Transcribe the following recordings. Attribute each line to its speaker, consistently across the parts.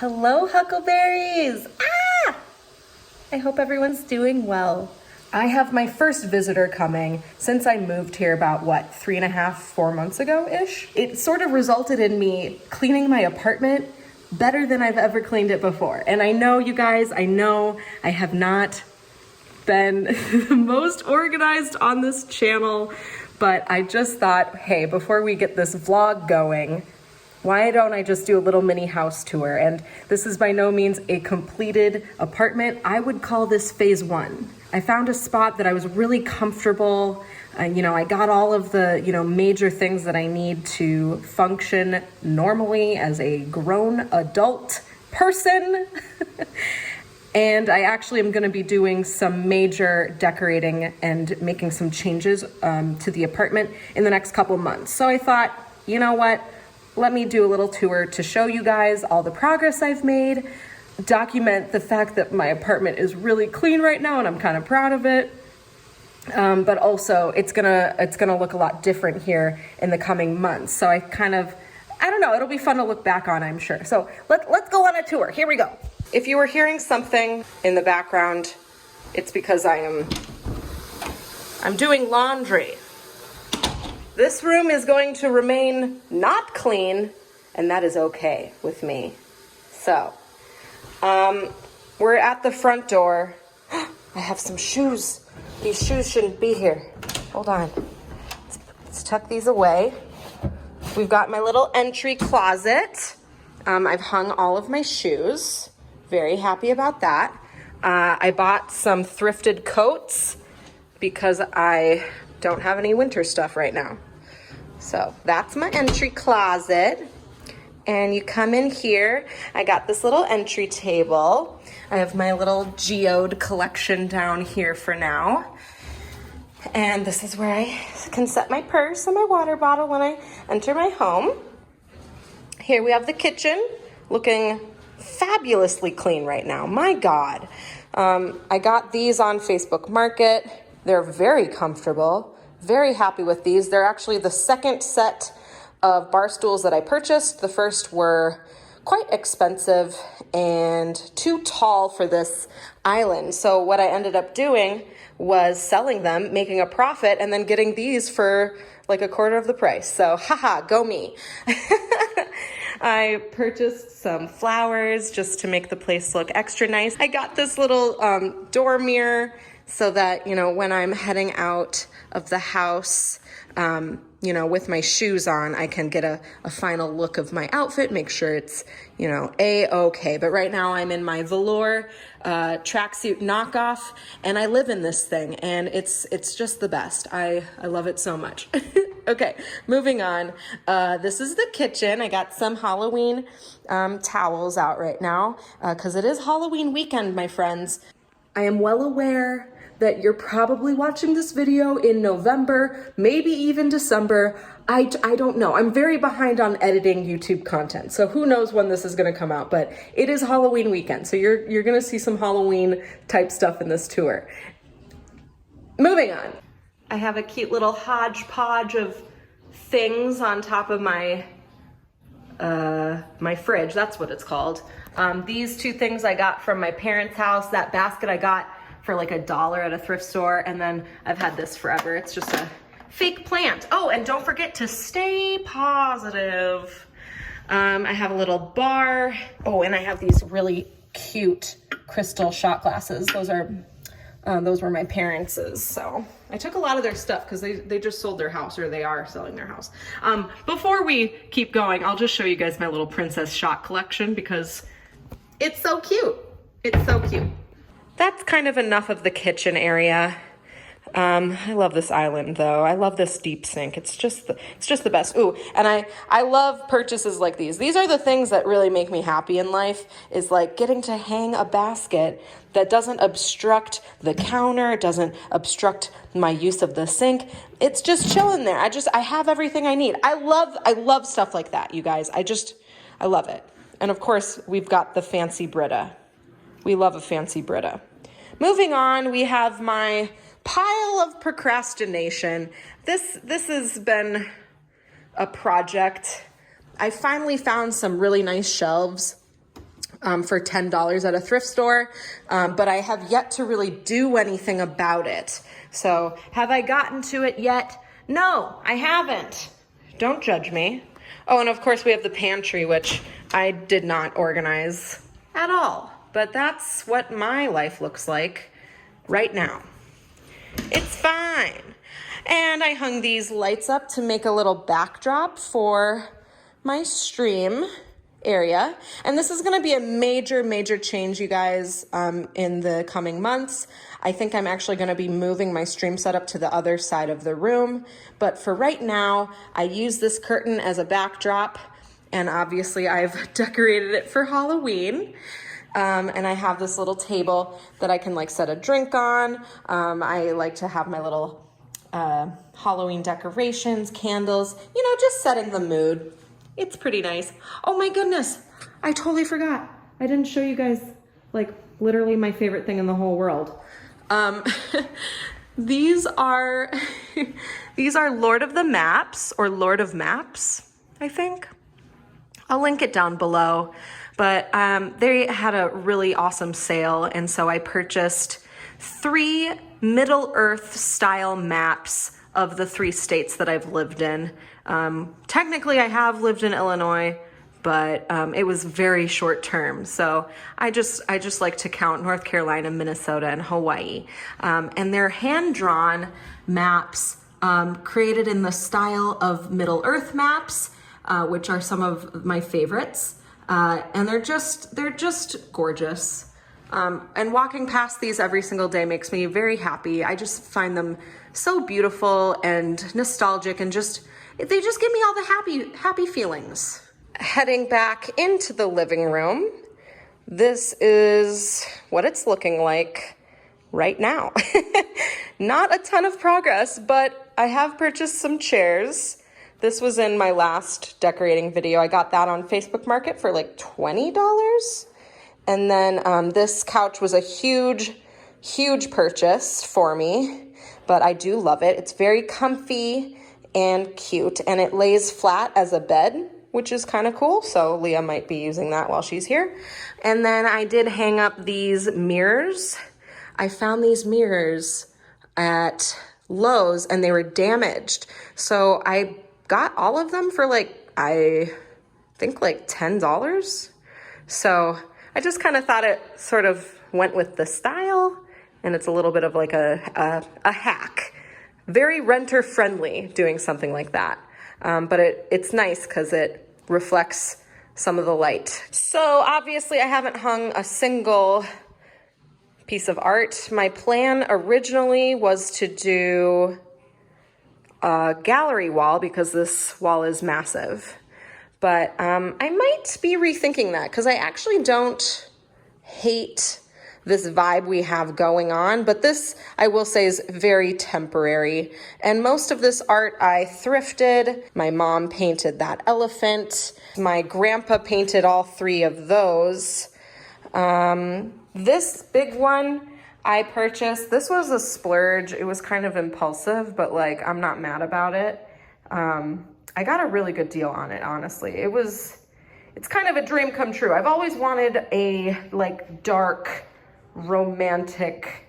Speaker 1: Hello, huckleberries! Ah! I hope everyone's doing well. I have my first visitor coming since I moved here about, 3.5, 4 months ago-ish? It sort of resulted in me cleaning my apartment better than I've ever cleaned it before. And I know, you guys, I have not been the most organized on this channel, but I just thought, hey, before we get this vlog going, why don't I just do a little mini house tour? And this is by no means a completed apartment. I would call this phase 1. I found a spot that I was really comfortable. I got all of the, major things that I need to function normally as a grown adult person. And I actually am gonna be doing some major decorating and making some changes to the apartment in the next couple months. So I thought, you know what? Let me do a little tour to show you guys all the progress I've made, document the fact that my apartment is really clean right now and I'm kind of proud of it. But also it's gonna look a lot different here in the coming months. So I don't know, it'll be fun to look back on, I'm sure. So let's go on a tour. Here we go. If you were hearing something in the background, it's because I'm doing laundry. This room is going to remain not clean, and that is okay with me. So, we're at the front door. I have some shoes. These shoes shouldn't be here. Hold on. Let's tuck these away. We've got my little entry closet. I've hung all of my shoes. Very happy about that. I bought some thrifted coats because I don't have any winter stuff right now. So that's my entry closet. And you come in here, I got this little entry table. I have my little geode collection down here for now. And this is where I can set my purse and my water bottle when I enter my home. Here we have the kitchen, looking fabulously clean right now. My God. I got these on Facebook Market. They're very comfortable. Very happy with these. They're actually the second set of bar stools that I purchased. The first were quite expensive and too tall for this island. So what I ended up doing was selling them, making a profit, and then getting these for like a quarter of the price. So haha, go me. I purchased some flowers just to make the place look extra nice. I got this little door mirror so that, when I'm heading out of the house, with my shoes on, I can get a final look of my outfit, make sure it's, A-okay. But right now I'm in my velour tracksuit knockoff, and I live in this thing, and it's just the best. I love it so much. Okay, moving on. This is the kitchen. I got some Halloween towels out right now because it is Halloween weekend, my friends. I am well aware that you're probably watching this video in November, maybe even December. I don't know. I'm very behind on editing YouTube content, so who knows when this is gonna come out, but it is Halloween weekend, so you're gonna see some Halloween type stuff in this tour. Moving on. I have a cute little hodgepodge of things on top of my my fridge, that's what it's called. These two things I got from my parents' house. That basket I got for like $1 at a thrift store, and then I've had this forever. It's just a fake plant. Oh, and don't forget to stay positive. I have a little bar. Oh, and I have these really cute crystal shot glasses. Those were my parents's. So I took a lot of their stuff because they just sold their house, or they are selling their house. Before we keep going, I'll just show you guys my little princess shot collection because it's so cute. It's so cute. That's kind of enough of the kitchen area. I love this island though. I love this deep sink. It's just the best. Ooh, and I love purchases like these. These are the things that really make me happy in life, is like getting to hang a basket that doesn't obstruct the counter, doesn't obstruct my use of the sink. It's just chilling there. I have everything I need. I love stuff like that, you guys. I love it. And of course, we've got the fancy Brita. We love a fancy Brita. Moving on, we have my pile of procrastination. This has been a project. I finally found some really nice shelves for $10 at a thrift store, but I have yet to really do anything about it. So have I gotten to it yet? No, I haven't. Don't judge me. Oh, and of course we have the pantry, which I did not organize at all, but that's what my life looks like right now. It's fine. And I hung these lights up to make a little backdrop for my stream area. And this is going to be a major change, you guys, in the coming months. I think I'm actually going to be moving my stream setup to the other side of the room. But for right now, I use this curtain as a backdrop. And obviously I've decorated it for Halloween. And I have this little table that I can like set a drink on. I like to have my little Halloween decorations, candles, you know, just setting the mood. It's pretty nice. Oh my goodness, I totally forgot. I didn't show you guys like literally my favorite thing in the whole world. These are Lord of the Maps, or Lord of Maps, I think. I'll link it down below, but they had a really awesome sale, and so I purchased 3 Middle-earth style maps of the 3 states that I've lived in. Technically I have lived in Illinois, but it was very short term. So I just like to count North Carolina, Minnesota, and Hawaii. And they're hand-drawn maps created in the style of Middle-earth maps, which are some of my favorites. And they're just gorgeous. And walking past these every single day makes me very happy. I just find them so beautiful and nostalgic, and they just give me all the happy feelings. Heading back into the living room, this is what it's looking like right now. Not a ton of progress, but I have purchased some chairs. This was in my last decorating video. I got that on Facebook Market for like $20. And then this couch was a huge purchase for me, but I do love it. It's very comfy and cute, and it lays flat as a bed, which is kind of cool. So Leah might be using that while she's here. And then I did hang up these mirrors. I found these mirrors at Lowe's and they were damaged. So I got all of them for like, I think like $10. So I just kind of thought it sort of went with the style, and it's a little bit of like a hack. Very renter friendly doing something like that. But it's nice because it reflects some of the light. So obviously I haven't hung a single piece of art. My plan originally was to do a gallery wall because this wall is massive. But I might be rethinking that because I actually don't hate this vibe we have going on, but this, I will say, is very temporary. And most of this art I thrifted. My mom painted that elephant. My grandpa painted all 3 of those. This big one I purchased. This was a splurge. It was kind of impulsive, but like, I'm not mad about it. I got a really good deal on it, honestly. It's kind of a dream come true. I've always wanted a like dark, romantic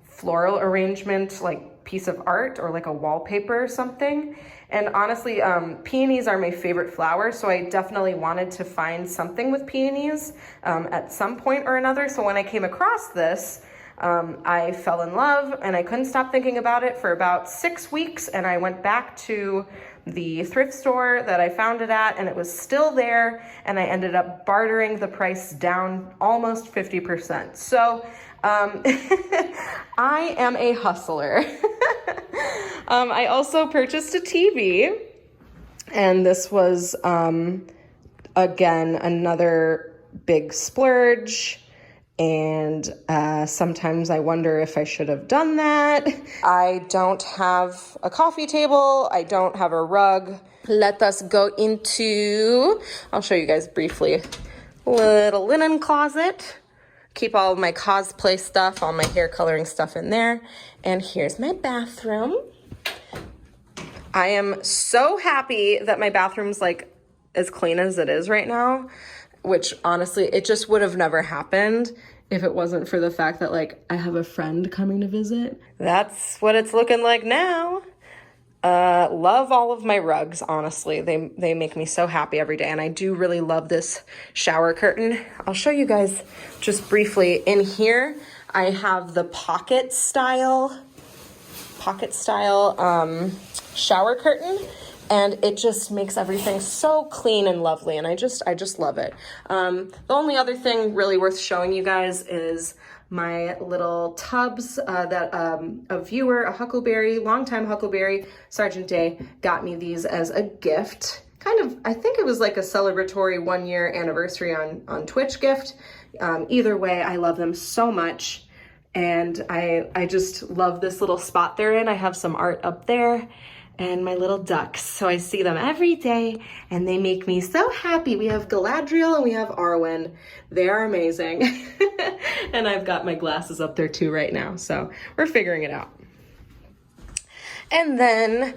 Speaker 1: floral arrangement, like piece of art or like a wallpaper or something. And honestly, peonies are my favorite flower, so I definitely wanted to find something with peonies at some point or another. So when I came across this, I fell in love and I couldn't stop thinking about it for about 6 weeks, and I went back to the thrift store that I found it at, and it was still there, and I ended up bartering the price down almost 50%. So I am a hustler. I also purchased a TV, and this was again another big splurge. And sometimes I wonder if I should have done that. I don't have a coffee table. I don't have a rug. Let us go into, I'll show you guys briefly, little linen closet. Keep all of my cosplay stuff, all my hair coloring stuff in there. And here's my bathroom. I am so happy that my bathroom's like as clean as it is right now. which honestly, it just would have never happened if it wasn't for the fact that like I have a friend coming to visit. That's what it's looking like now. Love all of my rugs, honestly. They make me so happy every day, and I do really love this shower curtain. I'll show you guys just briefly. In here, I have the pocket style shower curtain, and it just makes everything so clean and lovely, and I just love it. The only other thing really worth showing you guys is my little tubs that a viewer, a Huckleberry, longtime Huckleberry, Sergeant Day, got me these as a gift. Kind of, I think it was like a celebratory 1-year anniversary on Twitch gift. Either way, I love them so much. And I just love this little spot they're in. I have some art up there and my little ducks. So I see them every day and they make me so happy. We have Galadriel and we have Arwen. They are amazing. And I've got my glasses up there too right now. So we're figuring it out. And then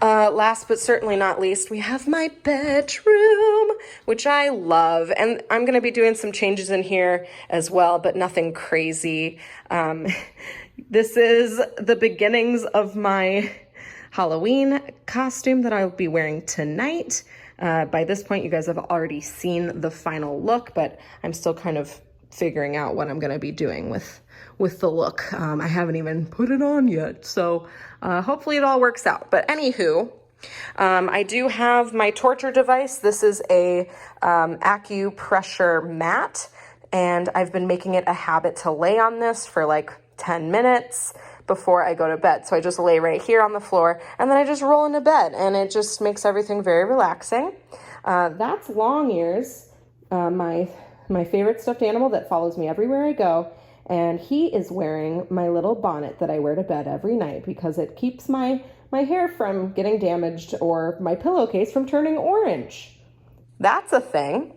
Speaker 1: last but certainly not least, we have my bedroom, which I love. And I'm going to be doing some changes in here as well, but nothing crazy. This is the beginnings of my Halloween costume that I'll be wearing tonight. By this point, you guys have already seen the final look, but I'm still kind of figuring out what I'm going to be doing with the look. I haven't even put it on yet, so hopefully it all works out. But anywho, I do have my torture device. This is a acupressure mat, and I've been making it a habit to lay on this for like 10 minutes before I go to bed. So I just lay right here on the floor, and then I just roll into bed, and it just makes everything very relaxing. That's Long Ears, my favorite stuffed animal that follows me everywhere I go. And he is wearing my little bonnet that I wear to bed every night because it keeps my hair from getting damaged or my pillowcase from turning orange. That's a thing.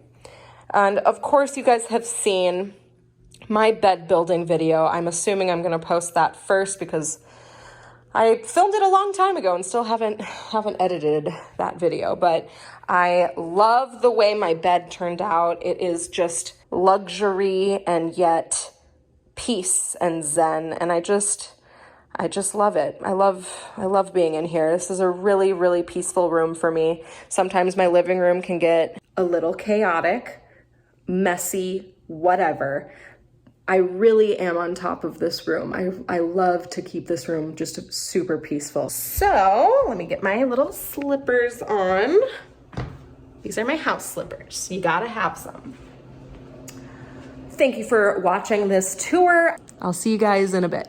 Speaker 1: And of course, you guys have seen my bed building video. I'm assuming I'm going to post that first because I filmed it a long time ago and still haven't edited that video. But I love the way my bed turned out. It is just luxury and yet peace and zen, and I just love it. I love being in here. This is a really, really peaceful room for me. Sometimes my living room can get a little chaotic, messy, whatever. I really am on top of this room. I love to keep this room just super peaceful. So let me get my little slippers on. These are my house slippers. You gotta have some. Thank you for watching this tour. I'll see you guys in a bit.